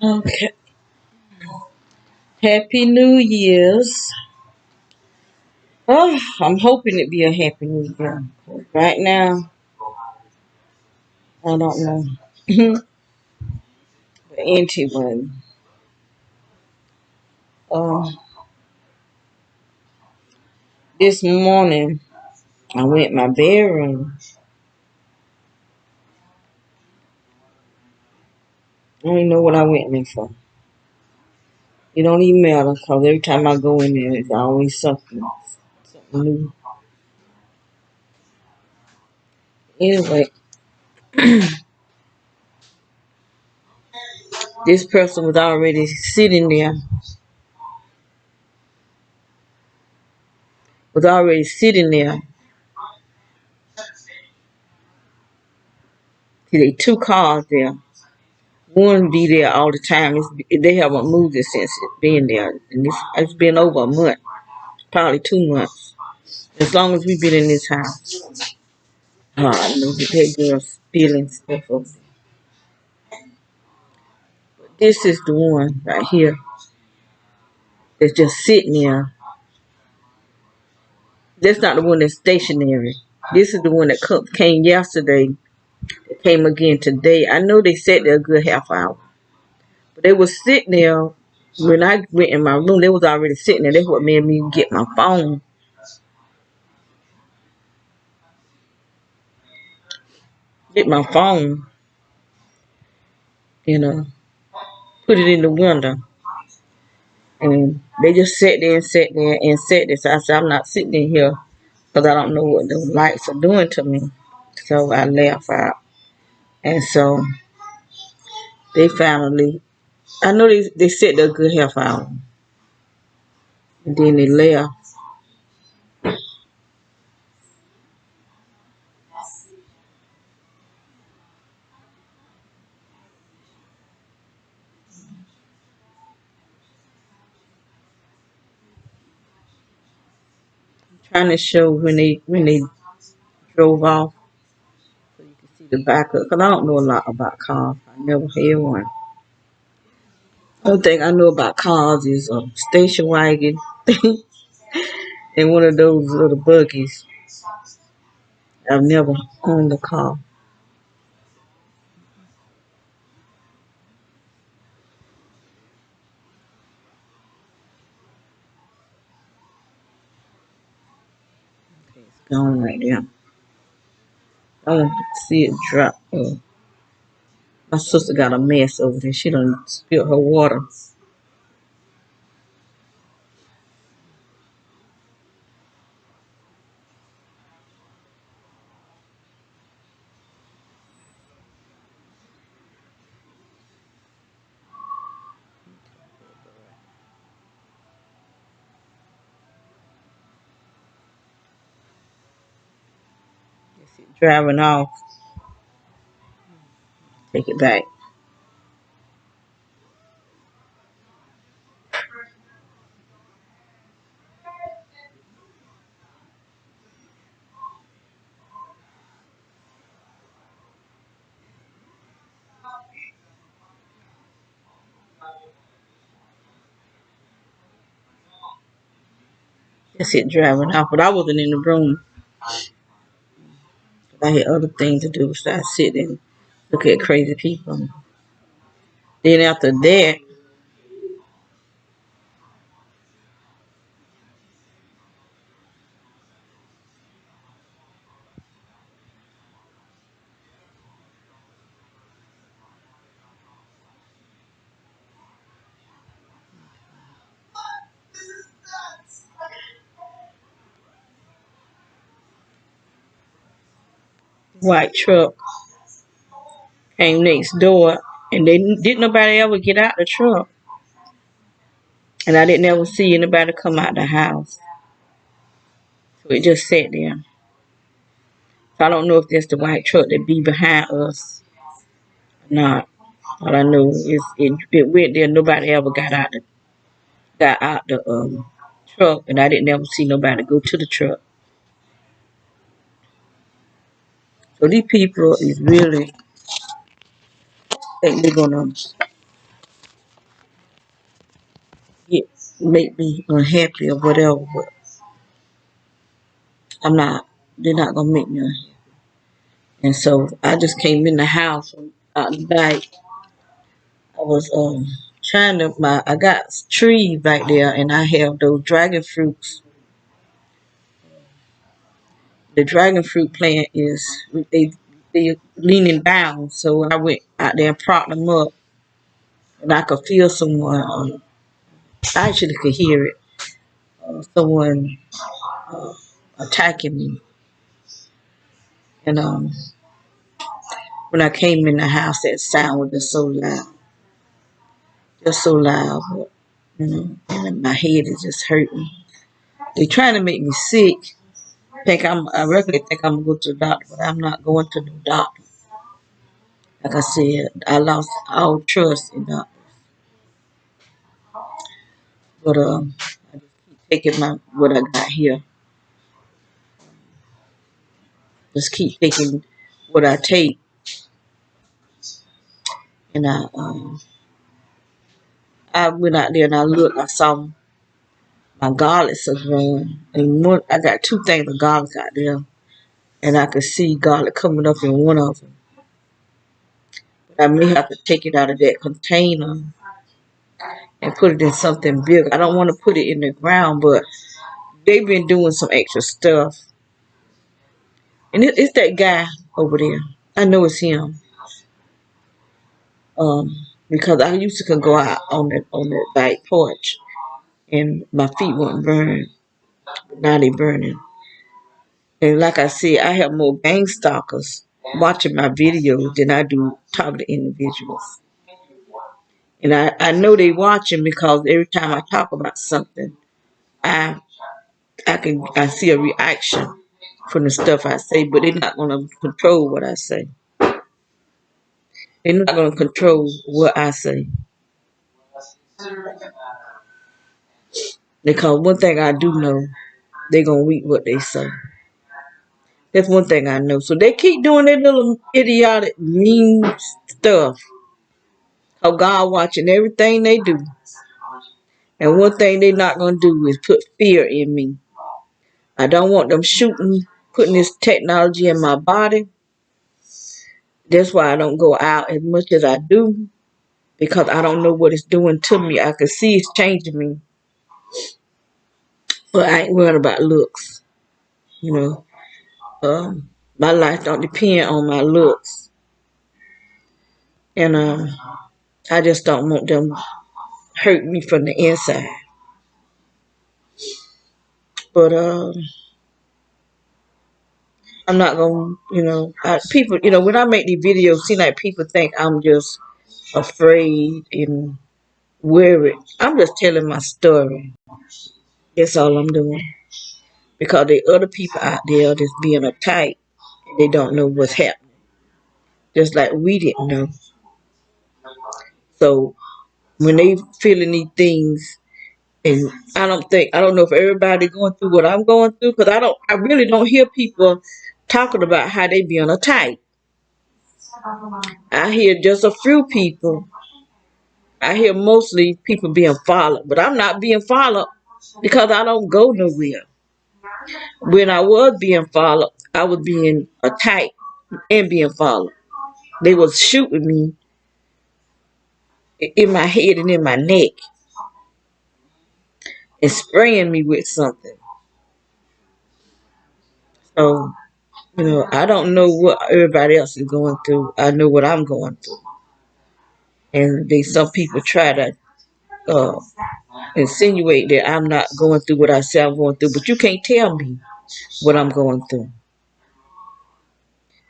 Okay. Happy New Year's. Oh, I'm hoping it be a happy New Year. Right now, I don't know. But anyway, uh, this morning I went in my bedroom. I don't even know what I went in there for. It don't even matter because every time I go in there, it's always something new. Anyway, this person was already sitting there, was already sitting there. See, they two cars there. One be there all the time. They haven't moved it since it's been there. And it's been over a month, probably 2 months. As long as we've been in this house. Oh, I know that girl spilling stuff up. But this is the one right here that's just sitting there. That's not the one that's stationary. This is the one that came yesterday. It came again today. I know they sat there a good half hour. But they was sitting there. When I went in my room, they was already sitting there. That's what made me get my phone. Get my phone. You know. Put it in the window. And they just sat there and sat there and sat there. So I said, I'm not sitting in here because I don't know what the lights are doing to me. So I left out. And so they finally, I know they sat there a good half hour. And then they left. Trying to show when they drove off so you can see the back of, because I don't know a lot about cars. I never had one. The only thing I know about cars is a station wagon and one of those little buggies. I've never owned a car. Okay, it's gone right there. I want to see it drop. My sister got a mess over there. She done spilled her water. Driving off. Take it back. That's it, driving off. But I wasn't in the room. I had other things to do besides sit and look at crazy people. Then after that, white truck came next door, and they didn't nobody ever get out the truck, and I didn't ever see anybody come out the house. So it just sat there. So I don't know if that's the white truck that be behind us or not. All I know is it went there. Nobody ever got out the truck, and I didn't ever see nobody go to the truck. So these people is really think they're gonna make me unhappy or whatever, but I'm not, they're not gonna make me unhappy. And so I just came in the house out the back. I was trying to I got trees back there and I have those dragon fruits. The dragon fruit plant is they leaning down, so I went out there and propped them up and I could feel someone I actually could hear it. Someone uh, attacking me. And when I came in the house, that sound was just so loud. Just so loud. But, and my head is just hurting. They trying to make me sick. I regularly think I'm going to go to the doctor, but I'm not going to the doctor. Like I said, I lost all trust in doctors. But I just keep taking what I got here. Just keep taking what I take. And I went out there and I looked. I saw my garlics are growing. And I got 2 things of garlic out there. And I could see garlic coming up in one of them. But I may have to take it out of that container and put it in something bigger. I don't want to put it in the ground, but they've been doing some extra stuff. And it's that guy over there. I know it's him. Because I used to go out on the back porch and my feet wouldn't burn. Now they burning. And like I said, I have more gang stalkers watching my videos than I do talking to individuals. And I know they watching because every time I talk about something, I I see a reaction from the stuff I say, but they're not gonna control what I say. They're not gonna control what I say. Because one thing I do know, they're gonna reap what they say. That's one thing I know. So they keep doing their little idiotic mean stuff. How God watching everything they do. And one thing they're not gonna do is put fear in me. I don't want them putting this technology in my body. That's why I don't go out as much as I do. Because I don't know what it's doing to me. I can see it's changing me. But I ain't worried about looks. You know. My life don't depend on my looks. And I just don't want them hurt me from the inside. But I'm not gonna, people, when I make these videos, seem like people think I'm just afraid and worried. I'm just telling my story. That's all I'm doing. Because there are other people out there that's being attacked and they don't know what's happening. Just like we didn't know. So when they feeling these things, and I don't know if everybody going through what I'm going through, because I really don't hear people talking about how they being attacked. I hear just a few people. I hear mostly people being followed, but I'm not being followed because I don't go nowhere. When I was being followed, I was being attacked and being followed. They was shooting me in my head and in my neck and spraying me with something. So, I don't know what everybody else is going through. I know what I'm going through. And some people try to uh, insinuate that I'm not going through what I say I'm going through, but you can't tell me what I'm going through.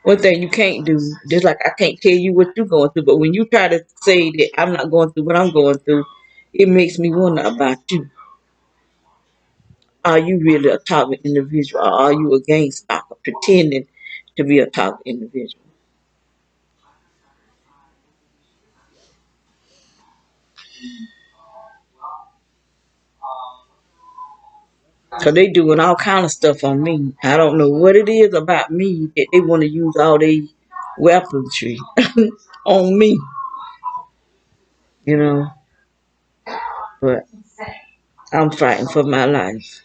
One thing you can't do, just like I can't tell you what you're going through, but when you try to say that I'm not going through what I'm going through, it makes me wonder about you. Are you really a target individual, or are you a gang stalker pretending to be a target individual? Because they doing all kind of stuff on me. I don't know what it is about me that they want to use all these weaponry on me. You know, but I'm fighting for my life.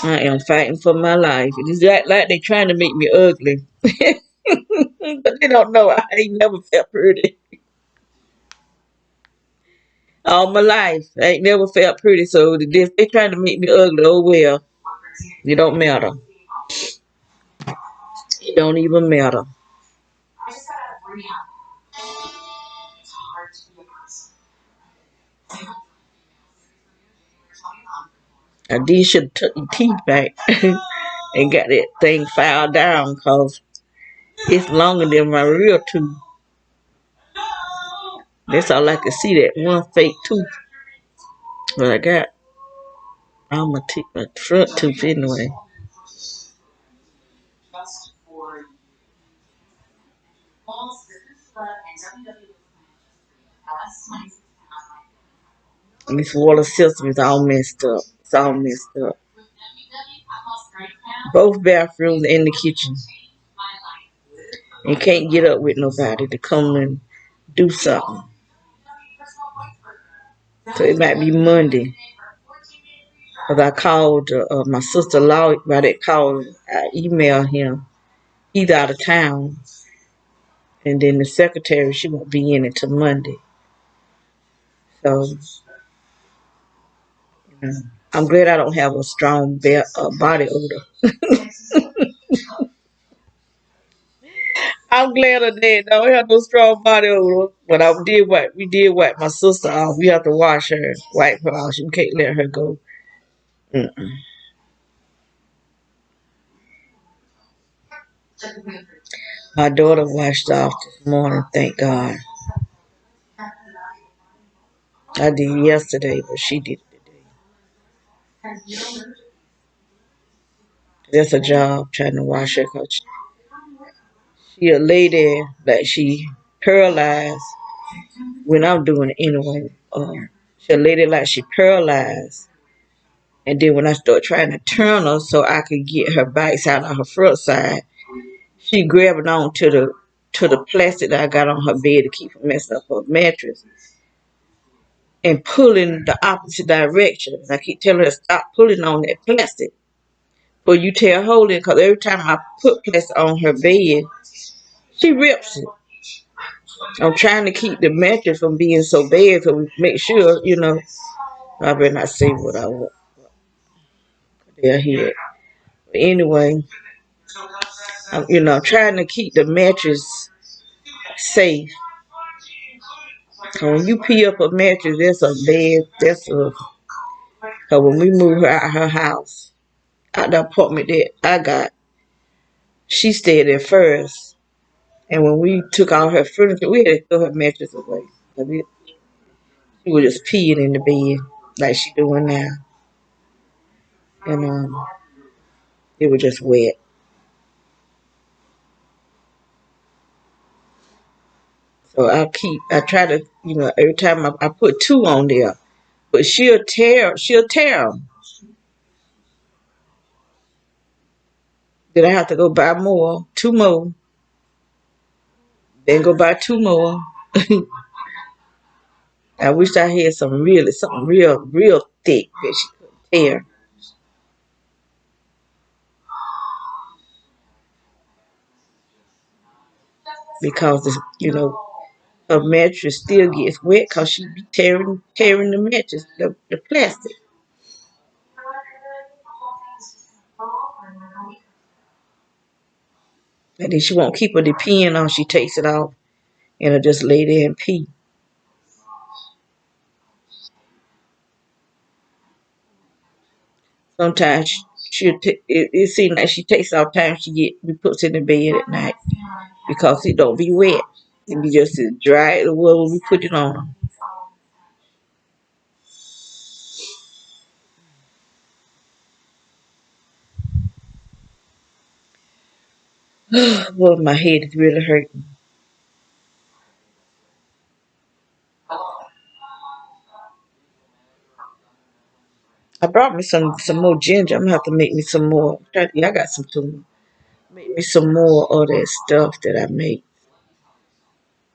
I am fighting for my life. It's like they trying to make me ugly. But they don't know I ain't never felt pretty. All my life. I ain't never felt pretty. So if they trying to make me ugly, oh well. It don't matter. It don't even matter. I did should have took your teeth back and got that thing filed down because it's longer than my real tooth. That's all I can see, that one fake tooth. But I got all my front tooth anyway. And this water system is all messed up. It's all messed up. Both bathrooms and the kitchen. And can't get up with nobody to come and do something. So it might be Monday. Because I called my sister-in-law, by that call, I emailed him. He's out of town. And then the secretary, she won't be in until Monday. So, you know, I'm glad I don't have a strong body odor. I'm glad I don't have no strong body odor. But we did wipe my sister off. We have to wash her, wipe her off. We can't let her go. Mm-mm. My daughter washed off this morning, thank God. I did yesterday, but she did it today. That's a job, trying to wash her, cause she a lady that she paralyzed when I'm doing it anyway. She a lady like she paralyzed. And then when I start trying to turn her so I could get her bites out of her front side, she grabbing on to the plastic that I got on her bed to keep from messing up her mattress and pulling the opposite direction. And I keep telling her to stop pulling on that plastic. But you tell hold it, because every time I put plastic on her bed, she rips it. I'm trying to keep the mattress from being so bad so we make sure, I better not say what I want. They'll hear it. But anyway, I'm trying to keep the mattress safe. When you pee up a mattress, because when we moved her out of her house, out the apartment that I got, she stayed there first. And when we took all her furniture, we had to throw her mattress away. She was just peeing in the bed like she doing now. And it was just wet. So I try to, every time I put two on there, but she'll tear them. Then I have to go buy two more, then go buy two more. I wish I had something real thick that she couldn't tear. Because, her mattress still gets wet because she be tearing the mattress, the plastic. And then she won't keep her depend on, she takes it off and I just lay there and pee. Sometimes it seems like she takes off time we puts in the bed at night because it don't be wet. It be just as dry as the wood when we put it on. Well, my head is really hurting. I brought me some more ginger. I'm gonna have to make me some more. Yeah, I got some too. Make me some more of that stuff that I make.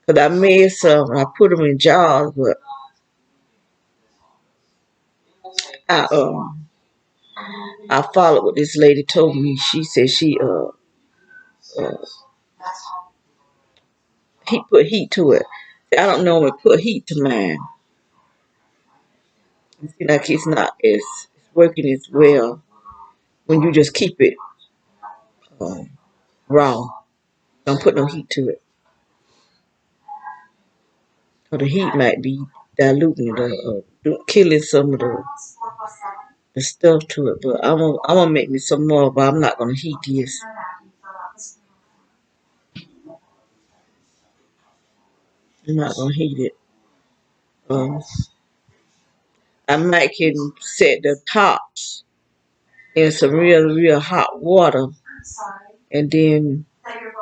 Cause I made some. I put them in jars, but I I followed what this lady told me. She said she uh he put heat to it. I don't normally put heat to mine. It seems like it's not as it's working as well when you just keep it um, raw. Don't put no heat to it, or the heat might be diluting it or killing some of the stuff to it. But I'm gonna make me some more, but I'm not gonna heat this. I'm not gonna heat it. Um, I might can set the tops in some real hot water and then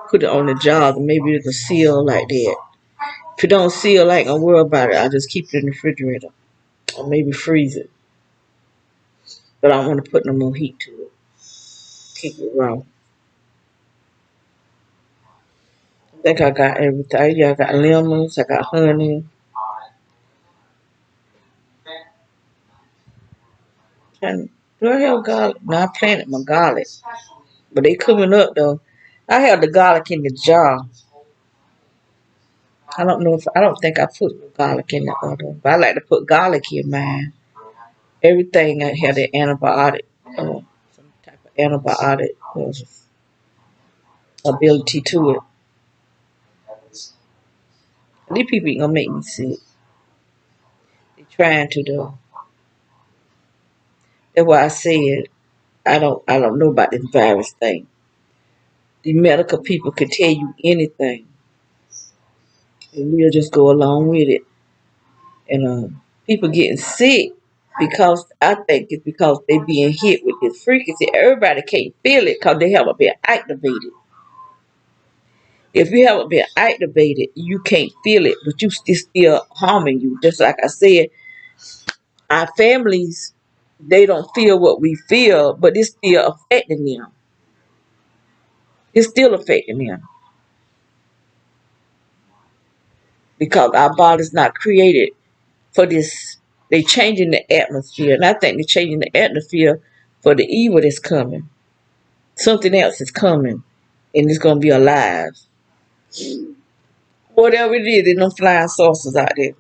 put it on the jar and maybe it'll seal like that. If it don't seal, I ain't gonna worry about it. I'll just keep it in the refrigerator or maybe freeze it. But I don't want to put no more heat to it. Keep it raw. I think I got everything. Yeah, I got lemons, I got honey. And do I have garlic? No, I planted my garlic. But they coming up though. I have the garlic in the jar. I don't think I put garlic in the other. But I like to put garlic in mine. Everything I had the antibiotic, some type of antibiotic ability to it. These people ain't gonna make me sick. They trying to though. That's why I said I don't know about this virus thing. The medical people can tell you anything, and we'll just go along with it. And people getting sick because I think it's because they being hit with this frequency. Everybody can't feel it because they haven't been activated. If you haven't been activated, you can't feel it, but it's still harming you. Just like I said, our families, they don't feel what we feel, but it's still affecting them. It's still affecting them because our body's not created for this. They changing the atmosphere, and I think they're changing the atmosphere for the evil that's coming. Something else is coming, and it's gonna be alive. Whatever it is, there's no flying saucers out there.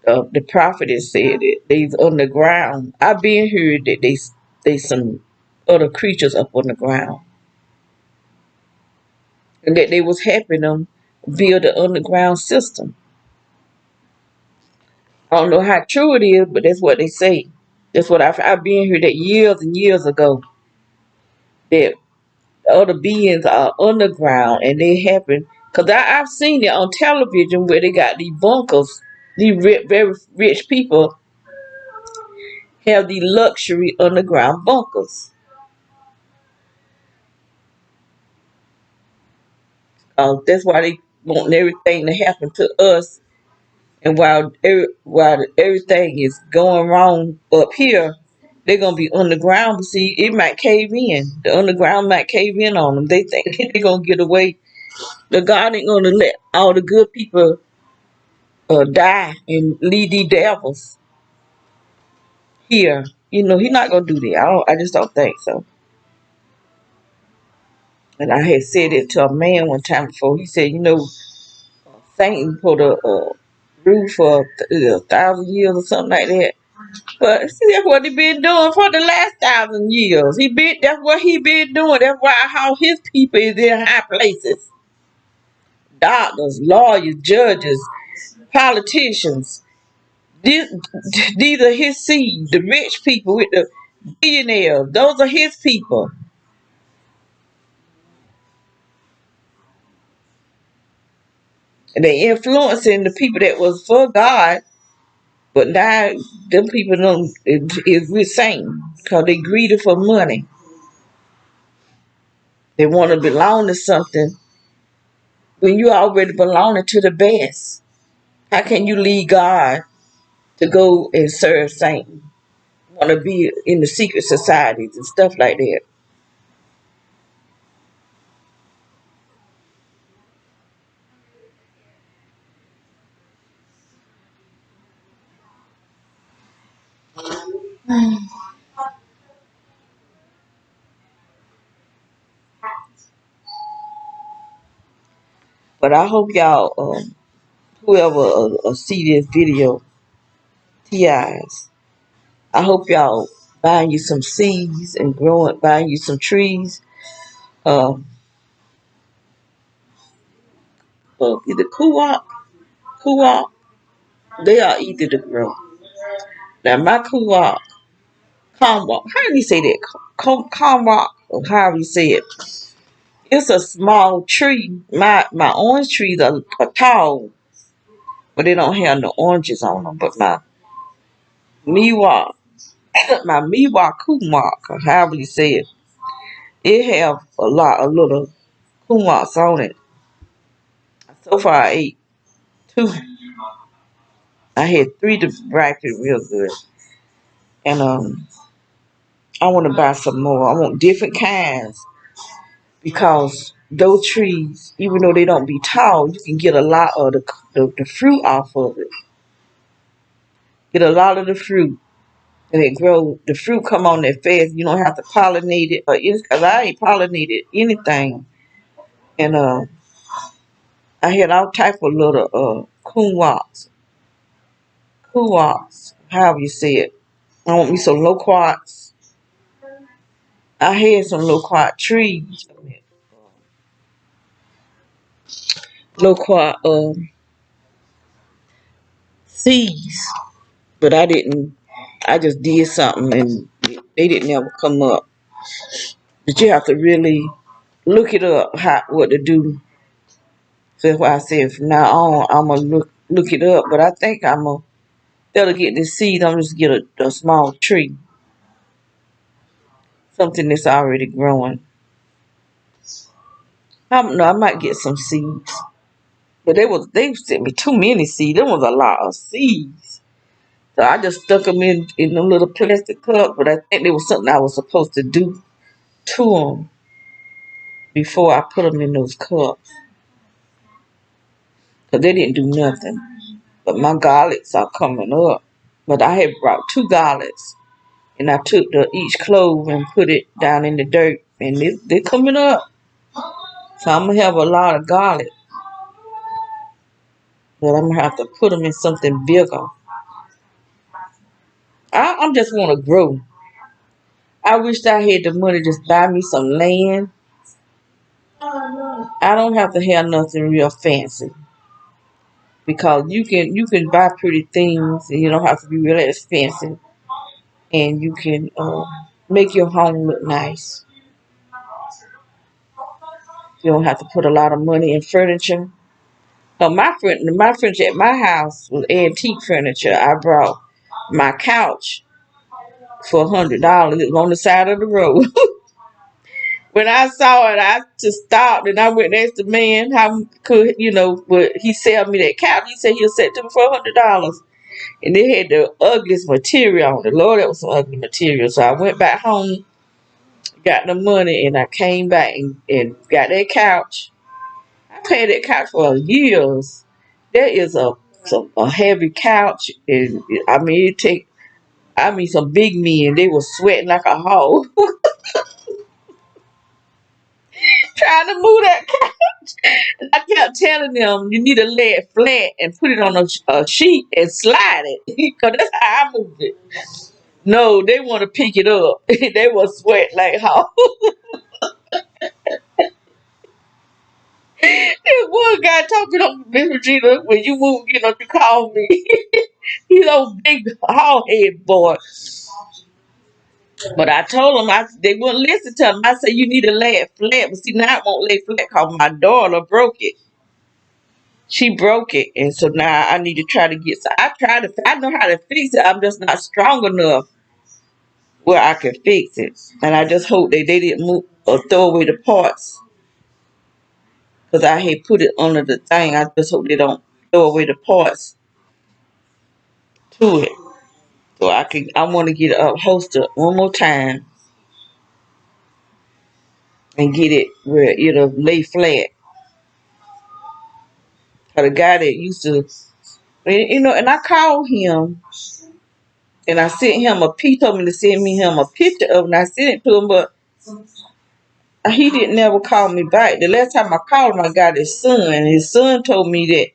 The prophet has said it. They's on the ground. I've been here that they some other creatures up on the ground, and that they was helping them via the underground system. I don't know how true it is, but that's what they say. That's what I've been here that years and years ago. That other beings are underground and they happen. Cause I've seen it on television where they got these bunkers. These very rich people have these luxury underground bunkers. That's why they want everything to happen to us. And while everything is going wrong up here, they're gonna be underground. But see, it might cave in. The underground might cave in on them. They think they're gonna get away. The God ain't gonna let all the good people die and leave these devils here. You know, He's not gonna do that. I just don't think so. And I had said it to a man one time before. He said, Satan put a rule for 1,000 years or something like that. But see, that's what he been doing for the last 1,000 years. That's what he been doing. That's why how his people is in high places. Doctors, lawyers, judges, politicians. These, these are his seed. The rich people with the billionaires. Those are his people. And they influencing the people that was for God. But now them people don't is with Satan because they greedy for money. They want to belong to something when you already belonging to the best. How can you leave God to go and serve Satan? Want to be in the secret societies and stuff like that. But I hope y'all, whoever see this video, TIs, I hope y'all buying you some seeds and buying you some trees. Um, Either kuwak, they are easy to grow. Now my kuwak, Conwalk. How do you say that? Conwalk, or however you say it. It's a small tree. My orange trees are tall, but they don't have no oranges on them. But my miwok, my miwok kumwak, or however you say it, it have a lot of little kumwaks on it. So far, I ate two. I had three to bracket real good, and I want to buy some more. I want different kinds. Because those trees, even though they don't be tall, you can get a lot of the fruit off of it. Get a lot of the fruit, and it grow. The fruit come on that fast. You don't have to pollinate it, because I ain't pollinated anything. And I had all type of little coonwots, however you say it. I want me some loquats. I had some loquat trees, loquat seeds. But I didn't. I just did something and they didn't ever come up. But you have to really look it up what to do. So that's why I said from now on I'm gonna look it up. But I think I'm gonna instead of getting the seed, I'm just get a small tree, something that's already growing. I don't know. I might get some seeds, but they sent me too many seeds. There was a lot of seeds. So I just stuck them in them little plastic cup. But I think there was something I was supposed to do to them before I put them in those cups. Because they didn't do nothing. But my garlics are coming up. But I had brought two garlics. And I took each clove and put it down in the dirt. And they're coming up. So I'm going to have a lot of garlic. But I'm going to have to put them in something bigger. I just want to grow. I wish I had the money to just buy me some land. I don't have to have nothing real fancy. Because you can buy pretty things and you don't have to be really expensive. And you can make your home look nice. You don't have to put a lot of money in furniture. So my furniture at my house was antique furniture. I brought my couch for $100. It was on the side of the road. When I saw it, I just stopped and I went and asked the man how could would he sell me that couch? He said he'll sell it to me for $100. And it had the ugliest material on it. Lord, that was some ugly material. So I went back home, got the money, and I came back and got that couch. I paid that couch for years. That is a heavy couch, and some big men. They were sweating like a hog trying to move that couch. And I kept telling them, you need to lay it flat and put it on a sheet and slide it, because that's how I moved it. No, they want to pick it up. They were sweat like hog. There's one guy talking on Miss Regina when you move, you call me. He's a big hog head boy. But I told them they wouldn't listen to him. I said you need to lay it flat. But see, now it won't lay flat because my daughter broke it. She broke it, and so now I need to try to get. So I know how to fix it. I'm just not strong enough where I can fix it. And I just hope that they didn't move or throw away the parts because I had put it under the thing. I just hope they don't throw away the parts to it. So I want to get it upholstered one more time and get it where it'll lay flat. For the guy that used to, and I called him And I sent him he told me to send him a picture of it, and I sent it to him, but he didn't never call me back. The last time I called him, I got his son, and his son told me that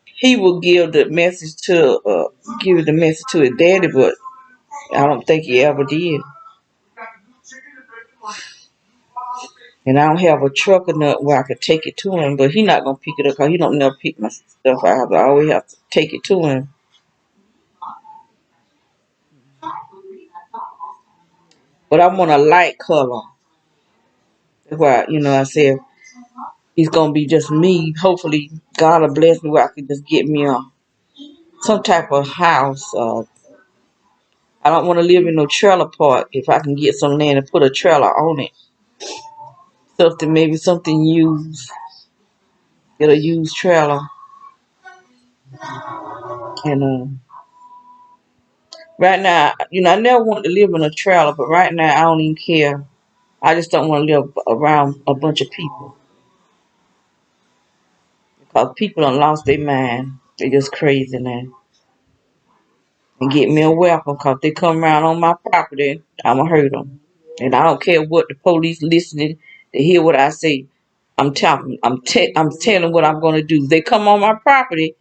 he would give the message to his daddy, but I don't think he ever did. And I don't have a truck enough where I could take it to him, but he not gonna pick it up because he don't never pick my stuff up. I always have to take it to him. But I want a light color. That's why, I said it's gonna be just me. Hopefully, God will bless me where I can just get me some type of house. I don't want to live in no trailer park. If I can get some land and put a trailer on it, something used, get a used trailer, and right now, I never wanted to live in a trailer, but right now I don't even care. I just don't want to live around a bunch of people because people done lost their mind. They just crazy now. And get me a weapon because they come around on my property, I'ma hurt them. And I don't care what the police listening to hear what I say. I'm telling, I'm telling what I'm gonna do. They come on my property,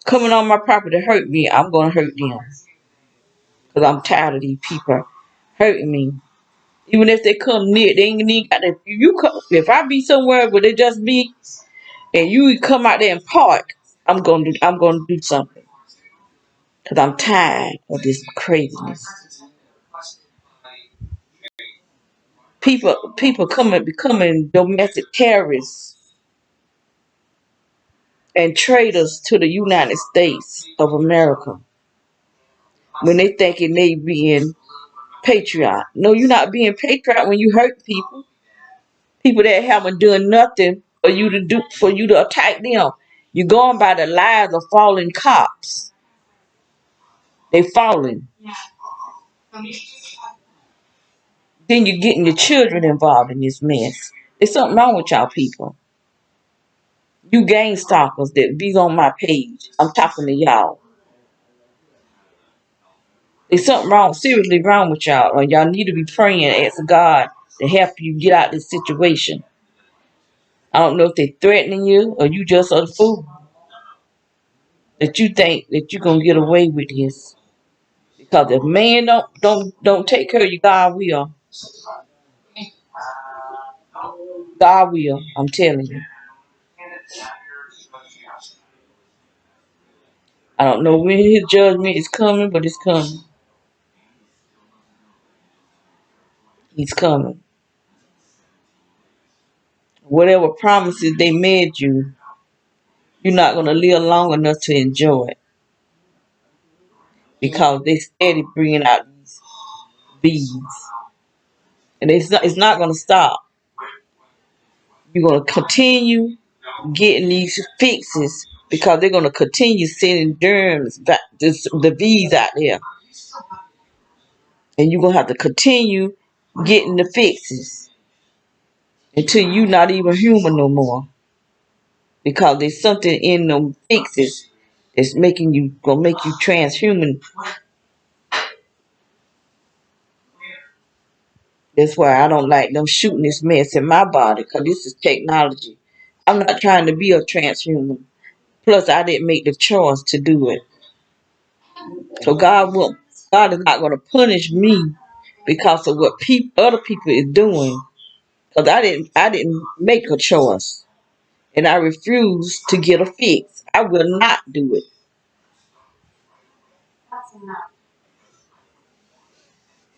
coming on my property to hurt me. I'm gonna hurt them because I'm tired of these people hurting me. Even if they come near, they ain't even got to. If I be somewhere where they just be, and you come out there and park, I'm gonna do something because I'm tired of this craziness. People becoming domestic terrorists and traitors to the United States of America when they thinking they being patriot. No, you're not being patriot when you hurt people. People that haven't done nothing for you to attack them. You're going by the lies of fallen cops. They falling. Then you're getting your children involved in this mess. There's something wrong with y'all people. You gang stalkers that be on my page. I'm talking to y'all. There's something wrong, seriously wrong with y'all. Or y'all need to be praying and asking God to help you get out of this situation. I don't know if they're threatening you or you just a fool that you think that you're gonna get away with this. Because if man don't take care of you, God will. God will. I'm telling you. I don't know when his judgment is coming, but it's coming. He's coming. Whatever promises they made you, you're not gonna live long enough to enjoy it because they steady bringing out these bees, and it's not gonna stop. You're gonna continue getting these fixes because they're gonna continue sending germs, the bees out there, and you're gonna have to continue getting the fixes until you're not even human no more because there's something in them fixes that's gonna make you transhuman. That's why I don't like them shooting this mess in my body because this is technology. I'm not trying to be a transhuman. Plus, I didn't make the choice to do it. So God is not going to punish me because of what other people is doing. Because I didn't make a choice, and I refuse to get a fix. I will not do it.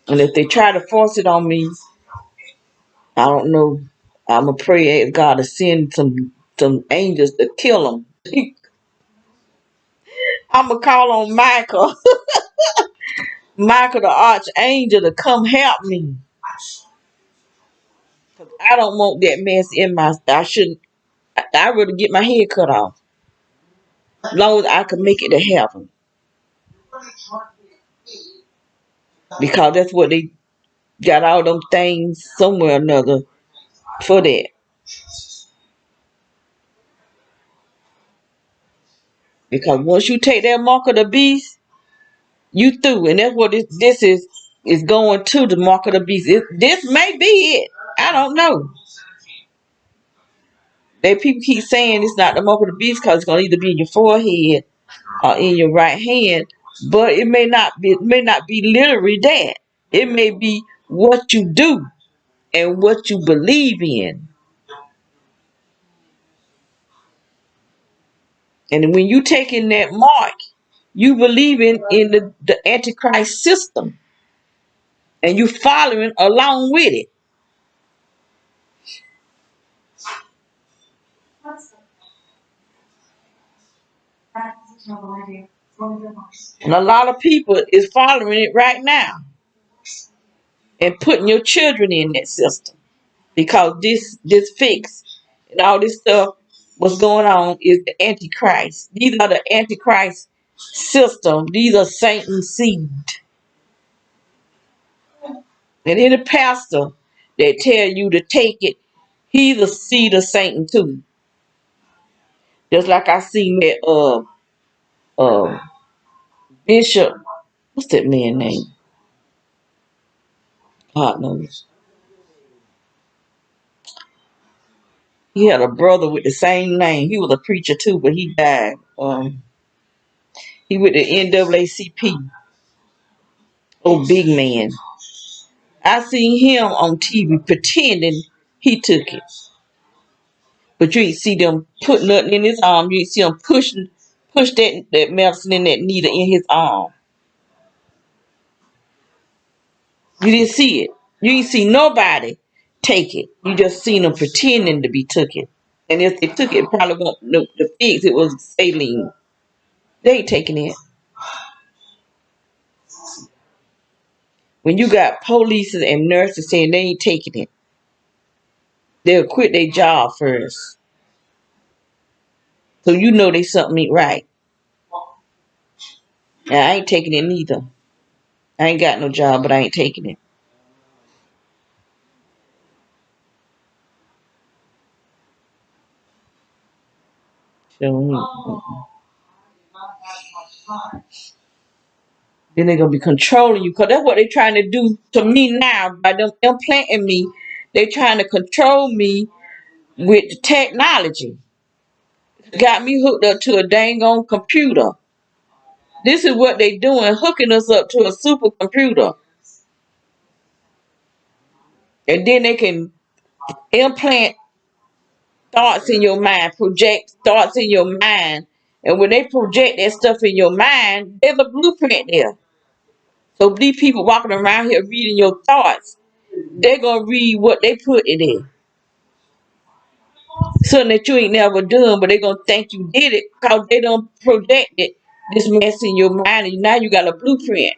And if they try to force it on me, I don't know. I'm gonna pray ask God to send some angels to kill them. I'm gonna call on Michael, Michael the archangel, to come help me. Cause I don't want that mess in my. I shouldn't. I'd rather get my head cut off, as long as I can make it to heaven. Because that's what they got all them things somewhere or another for that. Because once you take that mark of the beast, You through, and that's what this is going to the mark of the beast. This may be it. I don't know. People keep saying it's not the mark of the beast because it's gonna either be in your forehead or in your right hand, but it may not be. It may not be literally that. It may be what you do and what you believe in. And when you take in that mark, you believe in the Antichrist system, and you following along with it. And a lot of people is following it right now and putting your children in that system because this fix and all this stuff what's going on is the Antichrist. These are the Antichrist system. These are Satan's seed. And any pastor that tell you to take it, he's a seed of Satan too. Just like I seen that Bishop, what's that man name? God knows. He had a brother with the same name. He was a preacher too, but he died. He with the NAACP. Oh, big man. I seen him on TV pretending he took it. But you ain't see them put nothing in his arm. You ain't see him push that medicine in that needle in his arm. You didn't see it. You ain't see nobody take it. You just seen them pretending to be took it. And if they took it, probably won't the fix. It was saline. They ain't taking it. When you got police and nurses saying they ain't taking it, they'll quit their job first. So you know they something ain't right. And I ain't taking it neither. I ain't got no job, but I ain't taking it. So, then they're gonna be controlling you, cause that's what they're trying to do to me now by them implanting me. They're trying to control me with the technology. Got me hooked up to a dang on computer. This is what they doing, hooking us up to a supercomputer. And then they can implant thoughts in your mind, project thoughts in your mind. And when they project that stuff in your mind, there's a blueprint there. So these people walking around here reading your thoughts, they're gonna read what they put in there. Something that you ain't never done, but they're gonna think you did it because they don't project it. This mess in your mind, and now you got a blueprint.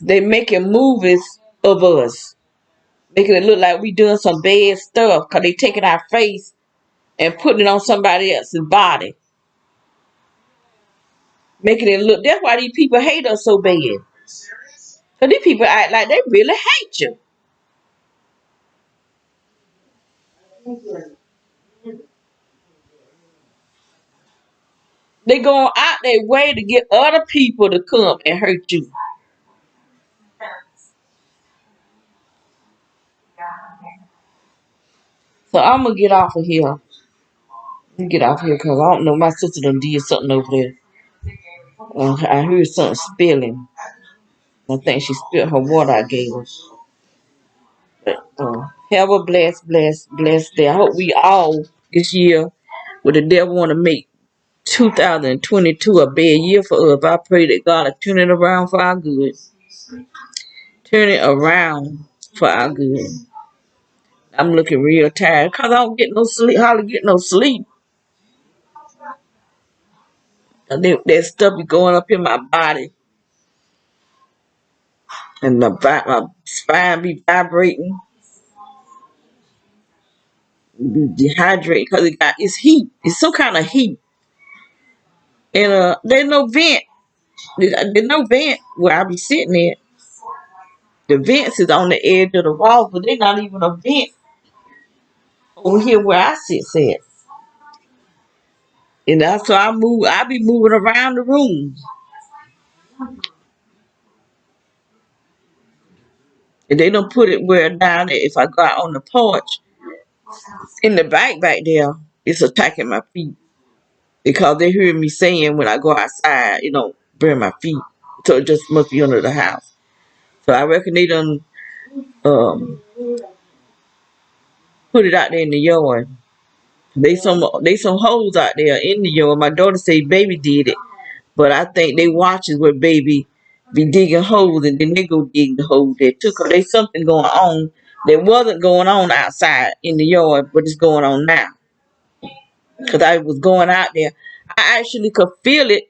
They making movies of us, making it look like we doing some bad stuff because they taking our face and putting it on somebody else's body. Making it look, that's why these people hate us so bad. Because these people act like they really hate you. They going out their way to get other people to come and hurt you. So I'm going to get off of here. Get off here because I don't know. My sister done did something over there. I heard something spilling. I think she spilled her water I gave her. But, have a blessed day. I hope we all this year, with the devil want to make 2022 a bad year for us. I pray that God will turn it around for our good. Turn it around for our good. I'm looking real tired because I don't get no sleep. Hardly get no sleep. And that stuff be going up in my body. And my spine be vibrating. Be dehydrated because it's heat. It's some kind of heat. And there's no vent. There's no vent where I be sitting at. The vents is on the edge of the wall, but they're not even a vent over here where I sit at. And that's so I be moving around the room. And they don't put it where down there. If I go out on the porch, in the back there, it's attacking my feet. Because they hear me saying when I go outside, burn my feet. So it just must be under the house. So I reckon they done um, put it out there in the yard. They some holes out there in the yard. My daughter say baby did it. But I think they watches where baby be digging holes and then they go dig the hole there too. Cause there's something going on that wasn't going on outside in the yard, but it's going on now. Cause I was going out there. I actually could feel it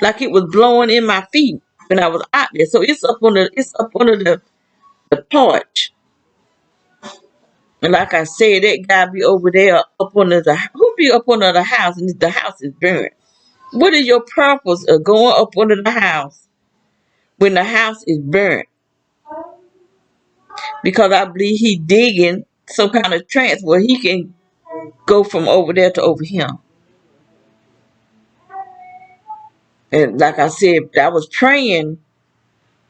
like it was blowing in my feet when I was out there. So it's up under the porch. And like I said, that guy be over there up under who be up under the house and the house is burnt. What is your purpose of going up under the house when the house is burnt? Because I believe he digging some kind of trance where he can go from over there to over here. And like I said, I was praying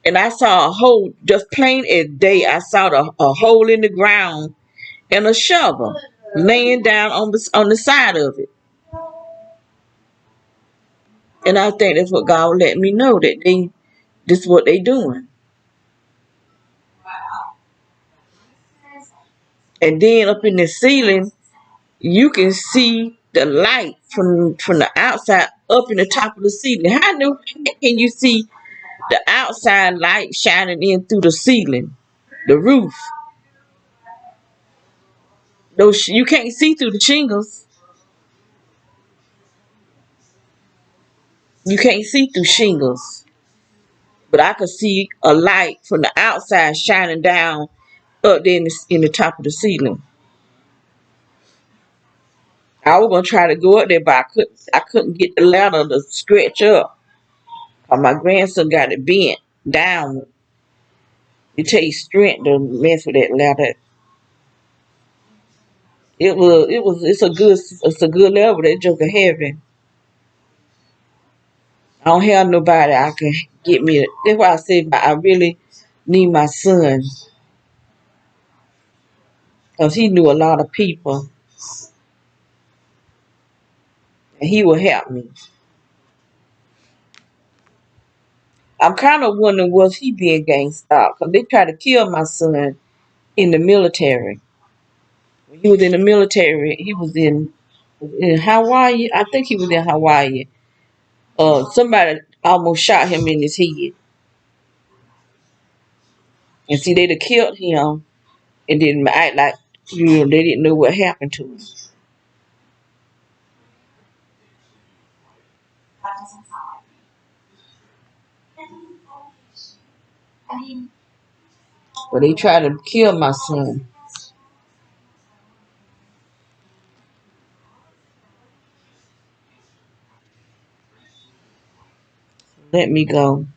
and I saw a hole, just plain as day. I saw a hole in the ground and a shovel laying down on the side of it. And I think that's what God let me know that this is what they doing. And then up in the ceiling, you can see the light from the outside up in the top of the ceiling. How can you see the outside light shining in through the ceiling, the roof? Those you can't see through the shingles. You can't see through shingles, but I could see a light from the outside shining down up there in the top of the ceiling. I was gonna try to go up there, but I couldn't get the ladder to stretch up. Cause my grandson got it bent down. It takes strength to mess with that ladder. It's a good level. That joker heavy. I don't have nobody I can get me. That's why I said I really need my son. Because he knew a lot of people. And he will help me. I'm kind of wondering, was he being gang stalked? Because they tried to kill my son in the military. When he was in the military, he was in Hawaii. I think he was in Hawaii. Somebody almost shot him in his head. And see, they'd have killed him and didn't act like they didn't know what happened to him. But they tried to kill my son. Let me go.